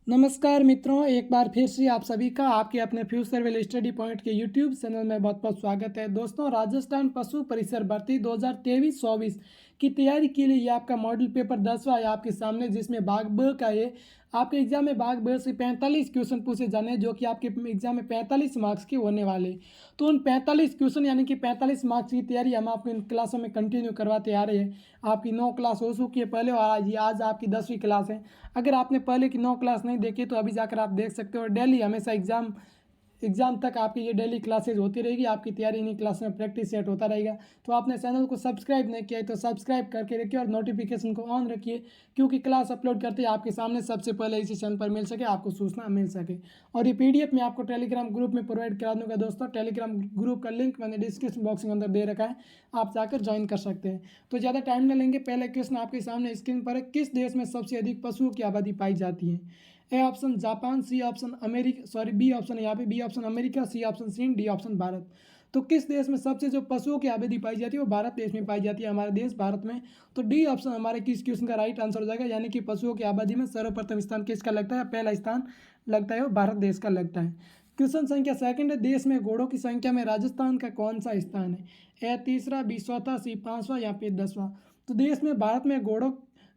नमस्कार मित्रों, एक बार फिर से आप सभी का आपके अपने फ्यूचर वेल स्टडी पॉइंट के यूट्यूब चैनल में बहुत बहुत स्वागत है। दोस्तों, राजस्थान पशु परिसर भर्ती 2023-24 की तैयारी के लिए ये आपका मॉडल पेपर 10वां है आपके सामने, जिसमें भाग ब का ये आपके एग्जाम में भाग ब से 45 क्वेश्चन पूछे जाने हैं, जो कि आपके एग्जाम में 45 मार्क्स के होने वाले। तो उन 45 क्वेश्चन यानी कि 45 मार्क्स की तैयारी हम आपको इन क्लासों में कंटिन्यू करवाते आ रहे हैं। आपकी 9 क्लास हो चुकी है पहले, और आज आपकी 10वीं क्लास है। अगर आपने पहले की 9 क्लास नहीं देखी तो अभी जाकर आप देख सकते हो। और डेली हमेशा एग्जाम तक आपकी ये डेली क्लासेज होती रहेगी, आपकी तैयारी इन्हीं क्लास में प्रैक्टिस सेट होता रहेगा। तो आपने चैनल को सब्सक्राइब नहीं किया है तो सब्सक्राइब करके रखिए और नोटिफिकेशन को ऑन रखिए, क्योंकि क्लास अपलोड करते ही आपके सामने सबसे पहले इसी चैनल पर मिल सके, आपको सूचना मिल सके। और ये पीडीएफ मैं आपको टेलीग्राम ग्रुप में प्रोवाइड करा दूंगा। दोस्तों, टेलीग्राम ग्रुप का लिंक मैंने डिस्क्रिप्शन बॉक्स के अंदर दे रखा है, आप जाकर ज्वाइन कर सकते हैं। तो ज़्यादा टाइम न लेंगे, पहले क्वेश्चन आपके सामने स्क्रीन पर है। किस देश में सबसे अधिक पशुओं की आबादी पाई जाती है? A option Japan, C option America, B option यहाँ पे B option America, C option चीन, डी ऑप्शन भारत। तो किस देश में सबसे जो पशुओं की आबादी पाई जाती है वो भारत देश में पाई जाती है, हमारे देश भारत में। तो डी ऑप्शन हमारे किस क्वेश्चन का राइट आंसर हो जाएगा, यानी कि पशुओं की आबादी में सर्वप्रथम स्थान किसका लगता है? पहला स्थान लगता है वो भारत देश का लगता है। क्वेश्चन संख्या सेकंड है, देश में घोड़ों की संख्या में राजस्थान का कौन सा स्थान है? ए तीसरा, बी चौथा, सी पांचवा या फिर 10वां। तो देश में भारत में घोड़ों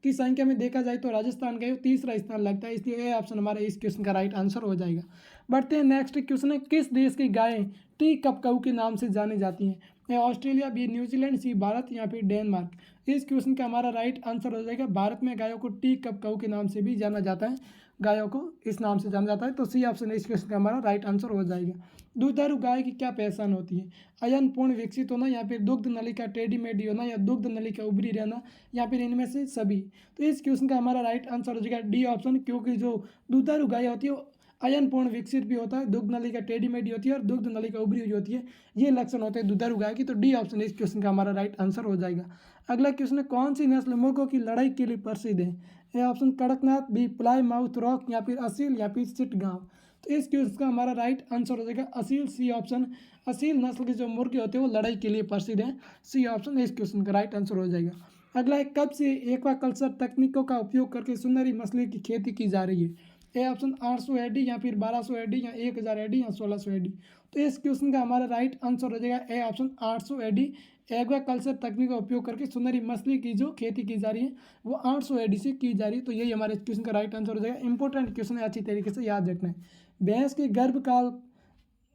की संख्या में देखा जाए तो राजस्थान का तीसरा स्थान लगता है, इसलिए ए ऑप्शन हमारे इस क्वेश्चन का राइट आंसर हो जाएगा। बढ़ते हैं नेक्स्ट क्वेश्चन है, किस देश की गायें टी कपकाऊ के नाम से जानी जाती हैं? ए ऑस्ट्रेलिया, बी न्यूजीलैंड, सी भारत या फिर डेनमार्क। इस क्वेश्चन का हमारा राइट आंसर हो जाएगा, भारत में गायों को टी कपकाऊ के नाम से भी जाना जाता है, गायों को इस नाम से जाना जाता है। तो सी ऑप्शन इस क्वेश्चन का हमारा राइट आंसर हो जाएगा। दुधारू गाय की क्या पहचान होती है? अयन पूर्ण विकसित होना, या फिर दुग्ध नलिका टेढ़ी मेढ़ी होना, या दुग्ध नलिका उभरी रहना, या फिर इनमें से सभी। तो इस क्वेश्चन का हमारा राइट आंसर हो जाएगा डी ऑप्शन, क्योंकि जो दुधारू गाय होती है वो अयन पूर्ण विकसित भी होता है, दुग्ध नलिका टेढ़ी मेढ़ी होती है और दुग्ध नलिका उभरी हुई होती है। ये लक्षण होते हैं दुधारू गाय की। तो डी ऑप्शन इस क्वेश्चन का हमारा राइट आंसर हो जाएगा। अगला क्वेश्चन है, कौन सी नस्ल मुर्गों की लड़ाई के लिए प्रसिद्ध है? A option Kadaknath, B Plymouth Rock, या फिर असील, या फिर चिटगांव। तो इस क्वेश्चन का हमारा राइट आंसर हो जाएगा असील, सी ऑप्शन। असील नस्ल के जो मुर्गे होते हैं वो लड़ाई के लिए प्रसिद्ध हैं, सी ऑप्शन इस क्वेश्चन का राइट आंसर हो जाएगा। अगला है, कब से एक्वाकल्चर तकनीकों का उपयोग करके सुनहरी मछली की खेती की जा रही है? ए ऑप्शन 800 एडी, या फिर 1200 एडी, या 1000 एडी, या 1600 एडी। तो इस क्वेश्चन का हमारा राइट आंसर हो जाएगा ए ऑप्शन 800 एडी। एक्वाकल्चर तकनीक का उपयोग करके सुनहरी मछली की जो खेती की जा रही है वो 800 एडी से की जा रही है। तो यही हमारे इस क्वेश्चन का राइट आंसर हो जाएगा। इंपॉर्टेंट क्वेश्चन है, अच्छी तरीके से याद रखना है। भैंस के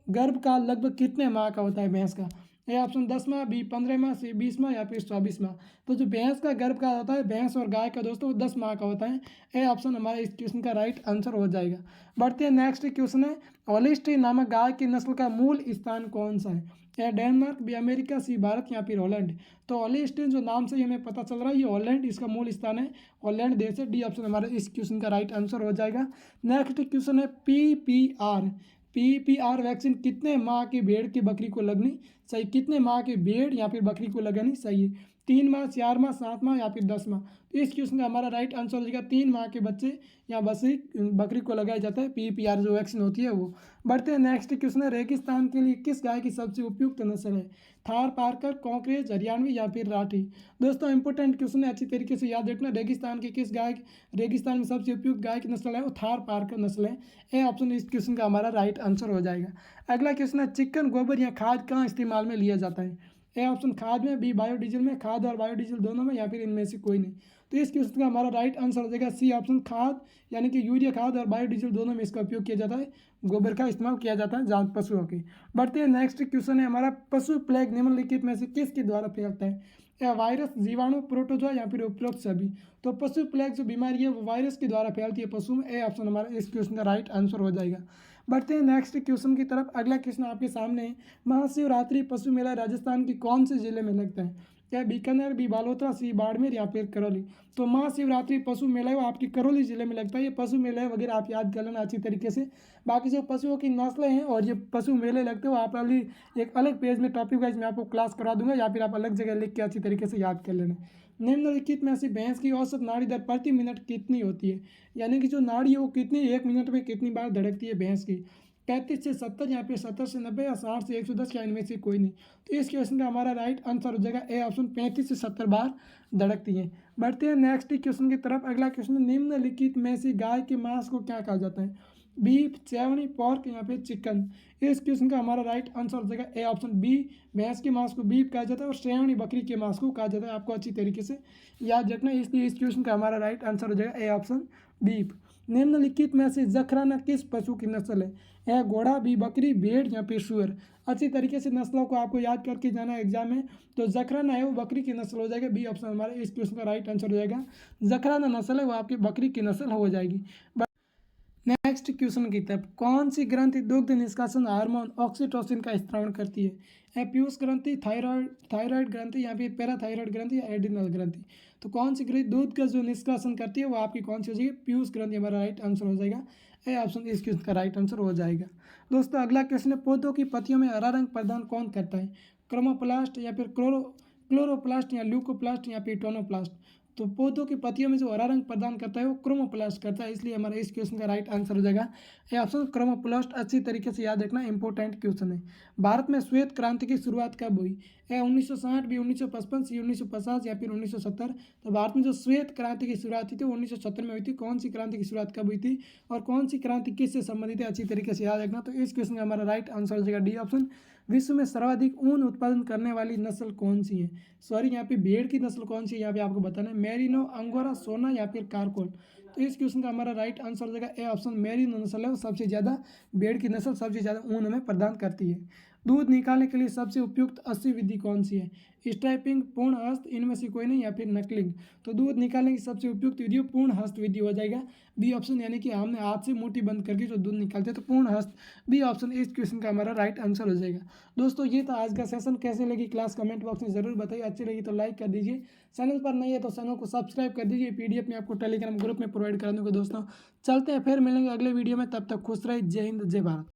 गर्भकाल लगभग कितने माह का होता है भैंस का? ए ऑप्शन 10 माह, बी 15 माह, सी 20 माह, या फिर 24 माह। तो जो भैंस का गर्भकाल होता है भैंस और गाय का दोस्तों वो 10 माह का होता है। ए ऑप्शन हमारे इस क्वेश्चन का राइट आंसर हो जाएगा। बढ़ते हैं नेक्स्ट क्वेश्चन है, होलिस्टीन नामक गाय की नस्ल का मूल स्थान कौन सा है? ए डेनमार्क, बी अमेरिका, सी भारत, या फिर हॉलैंड। तो होलिस्टीन जो नाम से ही हमें पता चल रहा है ये हॉलैंड इसका मूल स्थान है, हॉलैंड देश है। डी ऑप्शन हमारे इस क्वेश्चन का राइट आंसर हो जाएगा। नेक्स्ट क्वेश्चन है, पीपीआर वैक्सीन कितने माह की भेड़ की बकरी को लगनी सही? कितने माह की भेड़ या फिर बकरी को लगानी सही है? 3 माह, 4 माह, 7 माह, या फिर 10 माह। तो इस क्वेश्चन का हमारा राइट आंसर हो जाएगा 3 माह के बच्चे या बकरी को लगाया जाता है, पीपीआर जो वैक्सीन होती है वो। बढ़ते हैं नेक्स्ट क्वेश्चन है, रेगिस्तान के लिए किस गाय की सबसे उपयुक्त नस्ल है? थार पारकर, कॉकरेज, हरियाणवी, या फिर राठी। दोस्तों इंपॉर्टेंट क्वेश्चन है, अच्छी तरीके से याद रखना। रेगिस्तान में सबसे उपयुक्त गाय की नस्ल है वो थार पारकर नस्ल है। ए ऑप्शन इस क्वेश्चन का हमारा राइट आंसर हो जाएगा। अगला क्वेश्चन है, चिकन गोबर या खाद कहाँ इस्तेमाल में लिया जाता है? ए ऑप्शन खाद में, बी बायोडीजल में, खाद और बायोडीजल दोनों में, या फिर इनमें से कोई नहीं। तो इस क्वेश्चन का हमारा राइट आंसर हो जाएगा सी ऑप्शन खाद, यानी कि यूरिया खाद और बायोडीजल दोनों में इसका उपयोग किया जाता है, गोबर का इस्तेमाल किया जाता है जान पशुओं के। बढ़ते हैं नेक्स्ट क्वेश्चन है हमारा, पशु प्लेग निम्नलिखित में से किसके द्वारा फैलता है? या वायरस, जीवाणु, प्रोटोजोआ, या फिर उपरोक्त सभी। तो पशु प्लेग जो बीमारी है वो वायरस के द्वारा फैलती है पशु में। ए ऑप्शन हमारा इस क्वेश्चन का राइट आंसर हो जाएगा। बढ़ते हैं नेक्स्ट क्वेश्चन की तरफ। अगला क्वेश्चन आपके सामने है, महाशिवरात्रि पशु मेला राजस्थान के कौन से जिले में लगता है? क्या बीकानेर, बी बालोतरा, सी बाड़मेर, या फिर करौली। तो महाशिवरात्रि पशु मेला है वो आपकी करौली जिले में लगता है। ये पशु मेले वगैरह आप याद कर लेना अच्छी तरीके से। बाकी जो पशुओं की नस्लें हैं और ये पशु मेले लगते हो आप अभी एक अलग पेज में टॉपिक वाइज मैं आपको क्लास करा दूंगा, या फिर आप अलग जगह लिख के अच्छी तरीके से याद कर लेना। निम्नलिखित में से भैंस की औसत नाड़ी दर प्रति मिनट कितनी होती है? यानी कि जो नाड़ी है वो कितनी, 1 मिनट में कितनी बार धड़कती है भैंस की? 35 से 70, या फिर 70 से 90, या 60 से 110, या इनमें से कोई नहीं। तो इस क्वेश्चन का हमारा राइट आंसर हो जाएगा ए ऑप्शन 35 से 70 बार धड़कती हैं। बढ़ते हैं नेक्स्ट क्वेश्चन की तरफ। अगला क्वेश्चन, निम्नलिखित में से गाय के मांस को क्या कहा जाता है? बीफ, चेवनी, पोर्क या फिर चिकन। इस क्वेश्चन का हमारा राइट आंसर हो जाएगा ए ऑप्शन बी, भैंस के मांस को बीफ कहा जाता है और शेवनी बकरी के मांस को कहा जाता है। आपको अच्छी तरीके से याद रखना है, इसलिए इस क्वेश्चन का हमारा राइट आंसर हो जाएगा ए ऑप्शन बीफ। निम्नलिखित में से जखराना किस पशु की नस्ल है? यह घोड़ा, बी बकरी, भेड़ या फिर सूअर। अच्छी तरीके से नस्लों को आपको याद करके जाना है एग्जाम में। तो जखराना है वो बकरी की नस्ल हो जाएगा, बी ऑप्शन हमारा इस क्वेश्चन का राइट आंसर हो जाएगा। जखराना नस्ल है वो आपकी बकरी की नस्ल हो जाएगी। नेक्स्ट क्वेश्चन की तरफ, कौन सी ग्रंथि दुग्ध निष्कासन हार्मोन ऑक्सीटोसिन का स्त्रावण करती है? पीयूष ग्रंथि, थायराइड थायराइड ग्रंथि या फिर पैराथायराइड ग्रंथि या एड्रिनल ग्रंथि। तो कौन सी ग्रंथि दूध का जो निष्कासन करती है वो आपकी कौन सी हो जाएगी? पीयूष ग्रंथि हमारा राइट आंसर हो जाएगा। ए ऑप्शन इस क्वेश्चन का राइट आंसर हो जाएगा। दोस्तों अगला क्वेश्चन है, पौधों की पत्तियों में हरा रंग प्रदान कौन करता है? क्रोमोप्लास्ट या फिर क्लोरोप्लास्ट या ल्यूकोप्लास्ट या फिर टोनोप्लास्ट। तो पौधों की पत्तियों में जो हरा रंग प्रदान करता है वो क्रोमोप्लास्ट करता है, इसलिए हमारा इस क्वेश्चन का राइट आंसर हो जाएगा ये ऑप्शन क्रोमोप्लास्ट। अच्छी तरीके से याद रखना, इंपॉर्टेंट क्वेश्चन है। भारत में श्वेत क्रांति की शुरुआत कब हुई? 1960, बी 1955, सी 1950 या फिर 1970। तो भारत में जो श्वेत क्रांति की शुरुआत हुई थी वो 1970 में हुई थी। कौन सी क्रांति की शुरुआत कब हुई थी और कौन सी क्रांति किससे संबंधित है, अच्छी तरीके से याद रखना। तो इस क्वेश्चन का हमारा राइट आंसर हो जाएगा डी ऑप्शन। विश्व में सर्वाधिक ऊन उत्पादन करने वाली नस्ल कौन सी है? सॉरी, यहाँ पे भेड़ की नस्ल कौन सी है यहाँ पे आपको बताना है। मेरिनो, अंगोरा, सोना या फिर कारकोल। तो इस क्वेश्चन का हमारा राइट आंसर हो जाएगा ए ऑप्शन, मेरिनो नस्ल है वो सबसे ज़्यादा, भेड़ की नस्ल सबसे ज़्यादा ऊन हमें प्रदान करती है। दूध निकालने के लिए सबसे उपयुक्त 80 विधि कौन सी है? स्ट्राइपिंग, पूर्ण हस्त, इनमें से कोई नहीं या फिर नकलिंग। तो दूध निकालने की सबसे उपयुक्त विधि पूर्ण हस्त विधि हो जाएगा, बी ऑप्शन, यानी कि हमने हाथ से मुट्ठी बंद करके जो दूध निकालते हैं तो पूर्ण हस्त, बी ऑप्शन इस क्वेश्चन का हमारा राइट आंसर हो जाएगा। दोस्तों ये था आज का सेशन, कैसे लगी क्लास कमेंट बॉक्स में ज़रूर बताइए। अच्छी लगी तो लाइक कर दीजिए, चैनल पर नहीं है तो चैनल को सब्सक्राइब कर दीजिए। पीडीएफ में आपको टेलीग्राम ग्रुप में प्रोवाइड करा दूँगा। दोस्तों चलते हैं, फिर मिलेंगे अगले वीडियो में, तब तक खुश रहिए। जय हिंद, जय भारत।